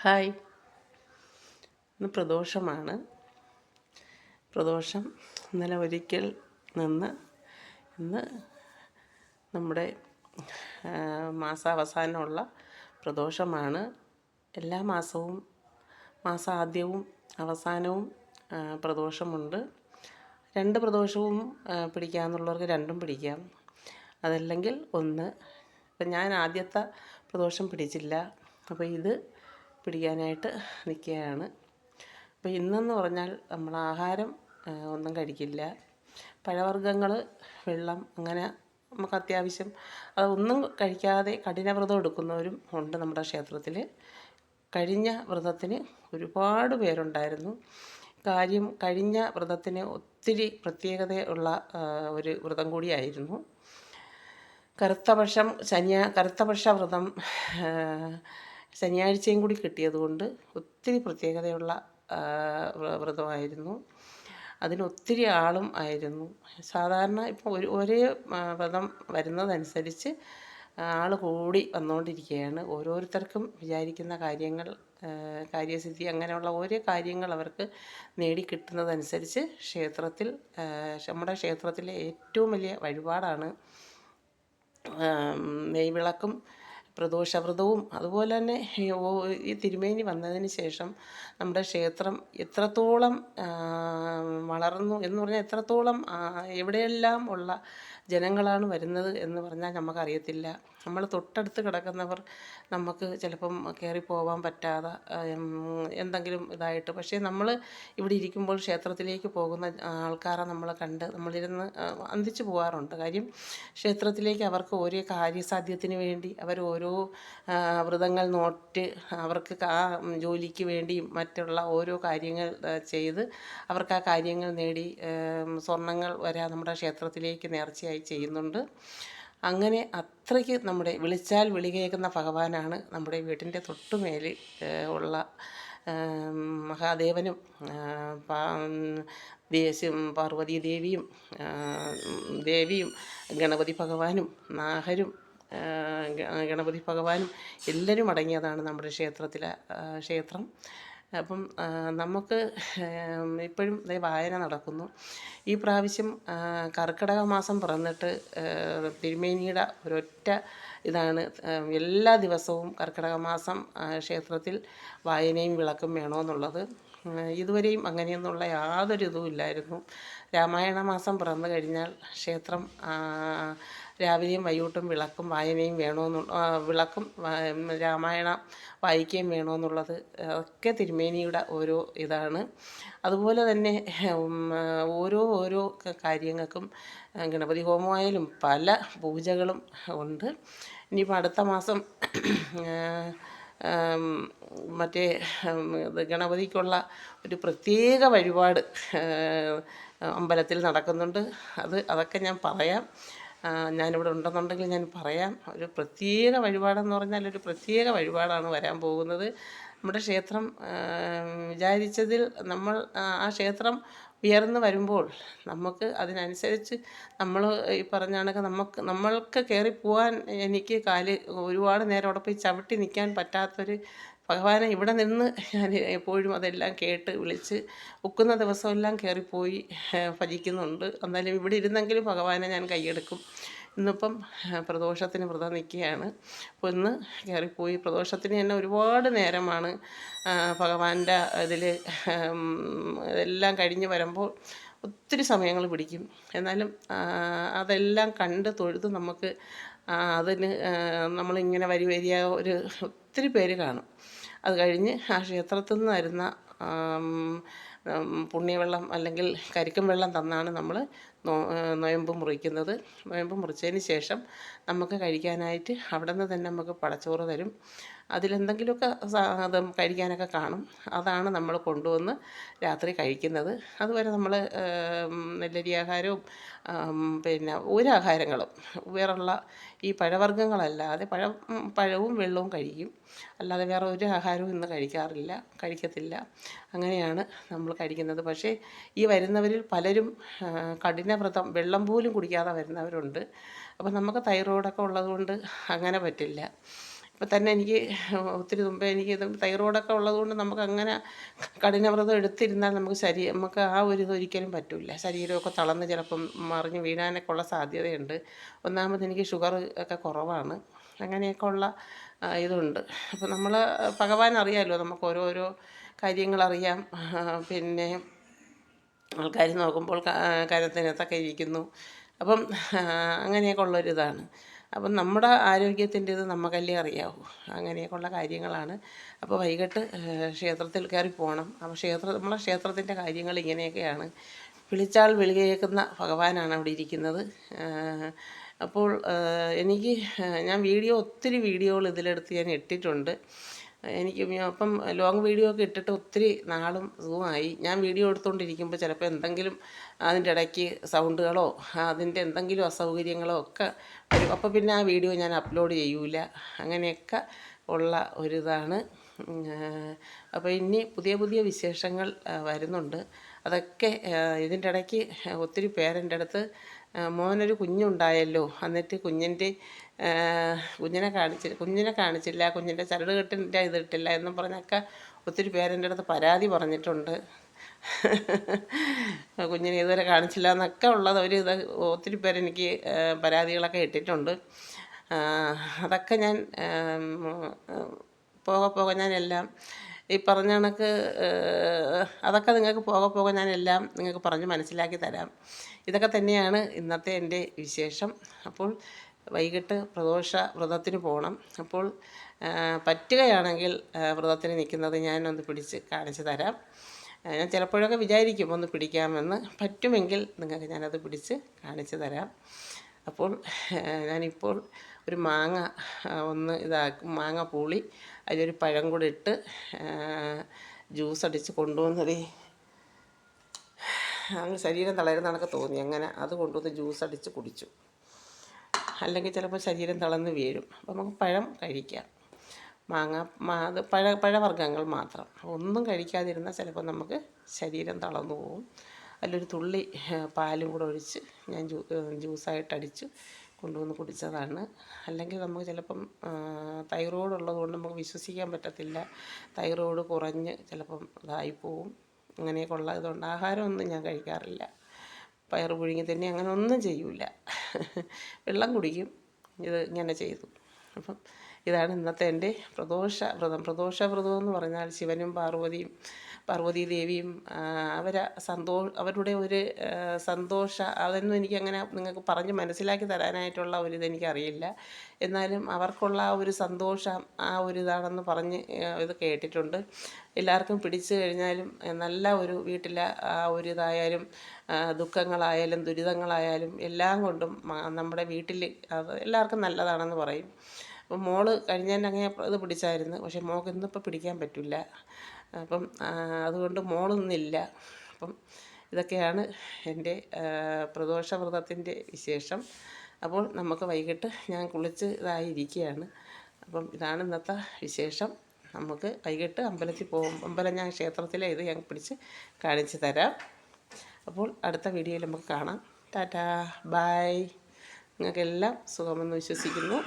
Hi. ഇന്ന് പ്രദോഷമാണ്. പ്രദോഷം ഇന്നലെ ഒരിക്കൽ നിന്ന് ഇന്ന് നമ്മുടെ മാസാവസാനമുള്ള പ്രദോഷമാണ്. എല്ലാ മാസവും മാസാദ്യവും അവസാനവും പ്രദോഷമുണ്ട്. 2 പ്രദോഷവും പിടിക്കാമെന്നുള്ളവർക്ക് 2ഉം പിടിക്കാം. അതല്ലെങ്കിൽ 1. ഇപ്പം ഞാൻ ആദ്യത്തെ പ്രദോഷം പിടിച്ചില്ല. അപ്പോൾ ഇത് പിടിക്കാനായിട്ട് നിൽക്കുകയാണ്. അപ്പോൾ ഇന്നെന്ന് പറഞ്ഞാൽ നമ്മൾ ആഹാരം ഒന്നും കഴിക്കില്ല. പഴവർഗ്ഗങ്ങൾ, വെള്ളം, അങ്ങനെ നമുക്ക് അത്യാവശ്യം അതൊന്നും കഴിക്കാതെ കഠിനവ്രതം എടുക്കുന്നവരും ഉണ്ട് നമ്മുടെ ക്ഷേത്രത്തിൽ. കഴിഞ്ഞ വ്രതത്തിന് ഒരുപാട് പേരുണ്ടായിരുന്നു. കഴിഞ്ഞ വ്രതത്തിന് ഒത്തിരി പ്രത്യേകതയുള്ള ഒരു വ്രതം കൂടിയായിരുന്നു. കറുത്തപക്ഷ വ്രതം ശനിയാഴ്ചയും കൂടി കിട്ടിയതുകൊണ്ട് ഒത്തിരി പ്രത്യേകതയുള്ള വ്രതമായിരുന്നു. അതിനൊത്തിരി ആളും ആയിരുന്നു. സാധാരണ ഇപ്പോൾ ഒരേ വ്രതം വരുന്നതനുസരിച്ച് ആൾ കൂടി വന്നുകൊണ്ടിരിക്കുകയാണ്. ഓരോരുത്തർക്കും വിചാരിക്കുന്ന കാര്യങ്ങൾ, കാര്യസിദ്ധി, അങ്ങനെയുള്ള ഓരോ കാര്യങ്ങൾ അവർക്ക് നേടിക്കിട്ടുന്നതനുസരിച്ച് നമ്മുടെ ക്ഷേത്രത്തിലെ ഏറ്റവും വലിയ വഴിപാടാണ് നെയ്വിളക്കും പ്രദോഷവ്രതവും. അതുപോലെ തന്നെ ഈ തിരുമേനി വന്നതിന് ശേഷം നമ്മുടെ ക്ഷേത്രം എത്രത്തോളം വളർന്നു എന്ന് പറഞ്ഞാൽ, എത്രത്തോളം എവിടെയെല്ലാം ഉള്ള ജനങ്ങളാണ് വരുന്നത് എന്ന് പറഞ്ഞാൽ നമുക്കറിയത്തില്ല. നമ്മൾ തൊട്ടടുത്ത് കിടക്കുന്നവർ നമുക്ക് ചിലപ്പം കയറിപ്പോവാൻ പറ്റാതെ എന്തെങ്കിലും ഇതായിട്ട്, പക്ഷേ നമ്മൾ ഇവിടെ ഇരിക്കുമ്പോൾ ക്ഷേത്രത്തിലേക്ക് പോകുന്ന ആൾക്കാരെ നമ്മൾ കണ്ട് നമ്മളിരുന്ന് അന്തിച്ചു പോകാറുണ്ട്. കാര്യം ക്ഷേത്രത്തിലേക്ക് അവർക്ക് ഓരോ കാര്യസാധ്യത്തിന് വേണ്ടി അവർ ഓരോ വ്രതങ്ങൾ നോറ്റ് അവർക്ക് ആ ജോലിക്ക് വേണ്ടിയും മറ്റുള്ള ഓരോ കാര്യങ്ങൾ ചെയ്ത് അവർക്ക് ആ കാര്യങ്ങൾ നേടി സ്വർണ്ണങ്ങൾ വരെ നമ്മുടെ ക്ഷേത്രത്തിലേക്ക് നേർച്ചയായി ചെയ്യുന്നുണ്ട്. അങ്ങനെ അത്രയ്ക്ക് നമ്മുടെ വിളിച്ചാൽ വിളി കേൾക്കുന്ന ഭഗവാനാണ് നമ്മുടെ വീട്ടിൻ്റെ തൊട്ടുമേൽ ഉള്ള മഹാദേവനും പാർവതീ ദേവിയും ഗണപതി ഭഗവാനും നാഹരും ഗണപതി ഭഗവാനും എല്ലാവരും അടങ്ങിയതാണ് നമ്മുടെ ക്ഷേത്രം. അപ്പം നമുക്ക് ഇപ്പോഴും വായന നടക്കുന്നു. ഈ പ്രാവശ്യം കർക്കിടക മാസം പിറന്നിട്ട് തിരുമേനിയുടെ ഒരൊറ്റ ഇതാണ്, എല്ലാ ദിവസവും കർക്കിടക മാസം ക്ഷേത്രത്തിൽ വായനയും വിളക്കും വേണമെന്നുള്ളത്. ഇതുവരെയും അങ്ങനെയൊന്നുള്ള യാതൊരു ഇതും ഇല്ലായിരുന്നു. രാമായണ മാസം പിറന്നു കഴിഞ്ഞാൽ ക്ഷേത്രം രാവിലെയും വൈകിട്ടും വിളക്കും വായനയും വിളക്കും രാമായണം വായിക്കുകയും വേണമെന്നുള്ളത് ഒക്കെ തിരുമേനിയുടെ ഓരോ ഇതാണ്. അതുപോലെ തന്നെ ഓരോ കാര്യങ്ങൾക്കും ഗണപതി ഹോമമായാലും പല പൂജകളും ഉണ്ട്. ഇനിയിപ്പോൾ അടുത്ത മാസം മറ്റേ ഗണപതിക്കുള്ള ഒരു പ്രത്യേക വഴിപാട് അമ്പലത്തിൽ നടക്കുന്നുണ്ട്. അതൊക്കെ ഞാൻ പറയാം. ഞാനിവിടെ ഉണ്ടെന്നുണ്ടെങ്കിൽ ഞാൻ പറയാം. ഒരു പ്രത്യേക വഴിപാടെന്ന് പറഞ്ഞാൽ ഒരു പ്രത്യേക വഴിപാടാണ് വരാൻ പോകുന്നത്. നമ്മുടെ ക്ഷേത്രം വിചാരിച്ചതിൽ നമ്മൾ ആ ക്ഷേത്രം ഉയർന്നു വരുമ്പോൾ നമുക്ക് അതിനനുസരിച്ച് നമ്മൾ ഈ പറഞ്ഞ കണക്ക് നമ്മൾക്ക് കയറിപ്പോവാൻ എനിക്ക് ഒരുപാട് നേരം അവിടെ പോയി ചവിട്ടി നിൽക്കാൻ പറ്റാത്തൊരു ഭഗവാനെ ഇവിടെ നിന്ന് ഞാൻ എപ്പോഴും അതെല്ലാം കേട്ട് വിളിച്ച് ഒക്കുന്ന ദിവസമെല്ലാം കയറിപ്പോയി ഭജിക്കുന്നുണ്ട്. എന്നാലും ഇവിടെ ഇരുന്നെങ്കിലും ഭഗവാനെ ഞാൻ കൈയെടുക്കും. ഇന്നിപ്പം പ്രദോഷത്തിന് വ്രതം നിൽക്കുകയാണ്. അപ്പോൾ ഇന്ന് കയറിപ്പോയി പ്രദോഷത്തിന് തന്നെ ഒരുപാട് നേരമാണ് ഭഗവാന്റെ ഇതിൽ ഇതെല്ലാം കഴിഞ്ഞ് വരുമ്പോൾ ഒത്തിരി സമയങ്ങൾ പിടിക്കും. എന്നാലും അതെല്ലാം കണ്ട് തൊഴുത് നമുക്ക് അതിന് നമ്മളിങ്ങനെ വരിയ ഒത്തിരി പേര് കാണും. അത് കഴിഞ്ഞ് ആ ക്ഷേത്രത്തിൽ നിന്ന് വരുന്ന പുണ്യവെള്ളം അല്ലെങ്കിൽ കരിക്കും വെള്ളം തന്നാണ് നമ്മൾ നൊയമ്പ് മുറിക്കുന്നത്. നൊയമ്പ് മുറിച്ചതിന് ശേഷം നമുക്ക് കഴിക്കാനായിട്ട് അവിടെ നിന്ന് തന്നെ നമുക്ക് പടച്ചോറ് തരും. അതിലെന്തെങ്കിലുമൊക്കെ അത് കഴിക്കാനൊക്കെ കാണും. അതാണ് നമ്മൾ കൊണ്ടുവന്ന് രാത്രി കഴിക്കുന്നത്. അതുവരെ നമ്മൾ നെല്ലരി ആഹാരവും പിന്നെ ഒരാഹാരങ്ങളും വേറുള്ള ഈ പഴവർഗ്ഗങ്ങളല്ലാതെ പഴവും വെള്ളവും കഴിക്കും. അല്ലാതെ വേറെ ഒരു ആഹാരവും ഇന്ന് കഴിക്കത്തില്ല. അങ്ങനെയാണ് നമ്മൾ കഴിക്കുന്നത്. പക്ഷേ ഈ വരുന്നവരിൽ പലരും കഠിനവ്രതം വെള്ളം പോലും കുടിക്കാതെ വരുന്നവരുണ്ട്. അപ്പം നമുക്ക് തൈറോയ്ഡൊക്കെ ഉള്ളതുകൊണ്ട് അങ്ങനെ പറ്റില്ല. അപ്പോൾ തന്നെ എനിക്ക് ഒത്തിരി മുമ്പേ എനിക്ക് ഇത് തൈറോയ്ഡൊക്കെ ഉള്ളതുകൊണ്ട് നമുക്കങ്ങനെ കഠിനവ്രതം എടുത്തിരുന്നാൽ നമുക്ക് ആ ഒരു ഇത് ഒരിക്കലും പറ്റില്ല. ശരീരമൊക്കെ തളർന്ന് ചിലപ്പം മറിഞ്ഞ് വീഴാനൊക്കെ ഉള്ള സാധ്യതയുണ്ട്. ഒന്നാമത് എനിക്ക് ഷുഗർ ഒക്കെ കുറവാണ്. അങ്ങനെയൊക്കെ ഉള്ള ഇതുണ്ട്. അപ്പോൾ നമ്മൾ ഭഗവാൻ അറിയാമല്ലോ, നമുക്ക് ഓരോരോ കാര്യങ്ങളറിയാം. പിന്നെ ആൾക്കാർ നോക്കുമ്പോൾ കരത്തിനകത്തൊക്കെ ഇരിക്കുന്നു. അപ്പം അങ്ങനെയൊക്കെ ഉള്ളൊരിതാണ്. അപ്പം നമ്മുടെ ആരോഗ്യത്തിൻ്റെ ഇത് നമുക്കല്ലേ അറിയാവൂ. അങ്ങനെയൊക്കെ ഉള്ള കാര്യങ്ങളാണ്. അപ്പോൾ വൈകിട്ട് ക്ഷേത്രത്തിൽ കയറി പോകണം. അപ്പോൾ നമ്മളെ ക്ഷേത്രത്തിൻ്റെ കാര്യങ്ങൾ ഇങ്ങനെയൊക്കെയാണ്. വിളിച്ചാൽ വിളി കേൾക്കുന്ന ഭഗവാനാണ് അവിടെ ഇരിക്കുന്നത്. അപ്പോൾ ഞാൻ ഒത്തിരി വീഡിയോകൾ ഇതിലെടുത്ത് ഞാൻ ഇട്ടിട്ടുണ്ട്. എനിക്ക് അപ്പം ലോങ് വീഡിയോ ഒക്കെ ഇട്ടിട്ട് ഒത്തിരി നാളും സുഖമായി. ഞാൻ വീഡിയോ എടുത്തുകൊണ്ടിരിക്കുമ്പോൾ ചിലപ്പോൾ എന്തെങ്കിലും അതിൻ്റെ ഇടയ്ക്ക് സൗണ്ടുകളോ അതിൻ്റെ എന്തെങ്കിലും അസൗകര്യങ്ങളോ ഒക്കെ വരും. അപ്പോൾ പിന്നെ ആ വീഡിയോ ഞാൻ അപ്ലോഡ് ചെയ്യൂല. അങ്ങനെയൊക്കെ ഉള്ള ഒരിതാണ്. അപ്പോൾ ഇനി പുതിയ പുതിയ വിശേഷങ്ങൾ വരുന്നുണ്ട്. അതൊക്കെ ഇതിൻ്റെ ഇടയ്ക്ക് ഒത്തിരി പേരെൻ്റെ അടുത്ത് മോനൊരു കുഞ്ഞുണ്ടായല്ലോ, എന്നിട്ട് കുഞ്ഞിനെ കാണിച്ചില്ല, കുഞ്ഞിൻ്റെ ചരട് കെട്ടിൻ്റെ ഇതിട്ടില്ല എന്നും പറഞ്ഞൊക്കെ ഒത്തിരി പേരെൻ്റെ അടുത്ത് പരാതി പറഞ്ഞിട്ടുണ്ട്. കുഞ്ഞിനെ ഇതുവരെ കാണിച്ചില്ല എന്നൊക്കെ ഉള്ളത് ഒത്തിരി പേരെനിക്ക് പരാതികളൊക്കെ ഇട്ടിട്ടുണ്ട്. അതൊക്കെ ഞാൻ പോകെ ഞാനെല്ലാം ഈ പറഞ്ഞ കണക്ക് അതൊക്കെ നിങ്ങൾക്ക് പോകെ ഞാനെല്ലാം നിങ്ങൾക്ക് പറഞ്ഞ് മനസ്സിലാക്കി തരാം. ഇതൊക്കെ തന്നെയാണ് ഇന്നത്തെ എൻ്റെ വിശേഷം. അപ്പോൾ വൈകിട്ട് പ്രദോഷ വ്രതത്തിന് പോകണം. അപ്പോൾ പറ്റുകയാണെങ്കിൽ വ്രതത്തിന് നിൽക്കുന്നത് ഞാനൊന്ന് പിടിച്ച് കാണിച്ചു തരാം. ഞാൻ ചിലപ്പോഴൊക്കെ വിചാരിക്കും ഒന്ന് പിടിക്കാമെന്ന്. പറ്റുമെങ്കിൽ നിങ്ങൾക്ക് ഞാനത് പിടിച്ച് കാണിച്ചു തരാം. അപ്പോൾ ഞാനിപ്പോൾ ഒരു മാങ്ങ മാങ്ങ പൂളി അതിലൊരു പഴം കൂടി ഇട്ട് ജ്യൂസ് അടിച്ച് കൊണ്ടുവന്നത് അങ്ങ് ശരീരം തളരുന്ന കണക്ക് തോന്നി. അങ്ങനെ അത് കൊണ്ടുവന്ന് ജ്യൂസ് അടിച്ച് കുടിച്ചു. അല്ലെങ്കിൽ ചിലപ്പോൾ ശരീരം തളർന്ന് വീഴും. അപ്പോൾ നമുക്ക് പഴം കഴിക്കാം. അത് പഴവർഗ്ഗങ്ങൾ മാത്രം. ഒന്നും കഴിക്കാതിരുന്നാൽ ചിലപ്പോൾ നമുക്ക് ശരീരം തളർന്നു പോകും. അതിലൊരു തുള്ളി പാലും കൂടെ ഒഴിച്ച് ഞാൻ ജ്യൂസായിട്ട് അടിച്ച് കൊണ്ടുവന്ന് കുടിച്ചതാണ്. അല്ലെങ്കിൽ നമുക്ക് ചിലപ്പം തൈറോയ്ഡ് ഉള്ളതുകൊണ്ട് നമുക്ക് വിശ്വസിക്കാൻ പറ്റത്തില്ല. തൈറോയ്ഡ് കുറഞ്ഞ് ചിലപ്പം ഇതായിപ്പോവും. അങ്ങനെയൊക്കെ ഉള്ള ഇതുകൊണ്ട് ആഹാരമൊന്നും ഞാൻ കഴിക്കാറില്ല. പയറ് പുഴുങ്ങി തന്നെ അങ്ങനെ ഒന്നും ചെയ്യൂല. വെള്ളം കുടിക്കും. ഇത് ഇങ്ങനെ ചെയ്തു. അപ്പം ഇതാണ് ഇന്നത്തെ എൻ്റെ പ്രദോഷ വ്രതം എന്ന് പറഞ്ഞാൽ ശിവനും പാർവതി ദേവിയും അവരുടെ ഒരു അതൊന്നും എനിക്കങ്ങനെ നിങ്ങൾക്ക് പറഞ്ഞ് മനസ്സിലാക്കി തരാനായിട്ടുള്ള ഒരിതെനിക്കറിയില്ല. എന്നാലും അവർക്കുള്ള ആ ഒരു സന്തോഷം ഒരിതാണെന്ന് പറഞ്ഞ് ഇത് കേട്ടിട്ടുണ്ട്. എല്ലാവർക്കും പിടിച്ചു കഴിഞ്ഞാലും നല്ല ഒരു വീട്ടിലെ ആ ഒരിതായാലും ദുഃഖങ്ങളായാലും ദുരിതങ്ങളായാലും എല്ലാം കൊണ്ടും നമ്മുടെ വീട്ടിൽ അത് എല്ലാവർക്കും നല്ലതാണെന്ന് പറയും. അപ്പം മോള് കഴിഞ്ഞതിൻ്റെ അങ്ങനെ ഇത് പിടിച്ചായിരുന്നു. പക്ഷേ മോൾക്ക് ഇന്നിപ്പോൾ പിടിക്കാൻ പറ്റില്ല. അപ്പം അതുകൊണ്ട് മോളൊന്നില്ല. അപ്പം ഇതൊക്കെയാണ് എൻ്റെ പ്രദോഷ വ്രതത്തിൻ്റെ വിശേഷം. അപ്പോൾ നമുക്ക് വൈകിട്ട് ഞാൻ കുളിച്ച് ഇതായിരിക്കുകയാണ്. അപ്പം ഇതാണ് ഇന്നത്തെ വിശേഷം. നമുക്ക് വൈകിട്ട് അമ്പലത്തിൽ പോകും. ഞാൻ ക്ഷേത്രത്തിലെ ഇത് ഞാൻ പിടിച്ച് കാണിച്ചു തരാം. അപ്പോൾ അടുത്ത വീഡിയോയിൽ നമുക്ക് കാണാം. ടാറ്റാ, ബൈ. നിങ്ങൾക്കെല്ലാം സുഖമെന്ന് വിശ്വസിക്കുന്നു.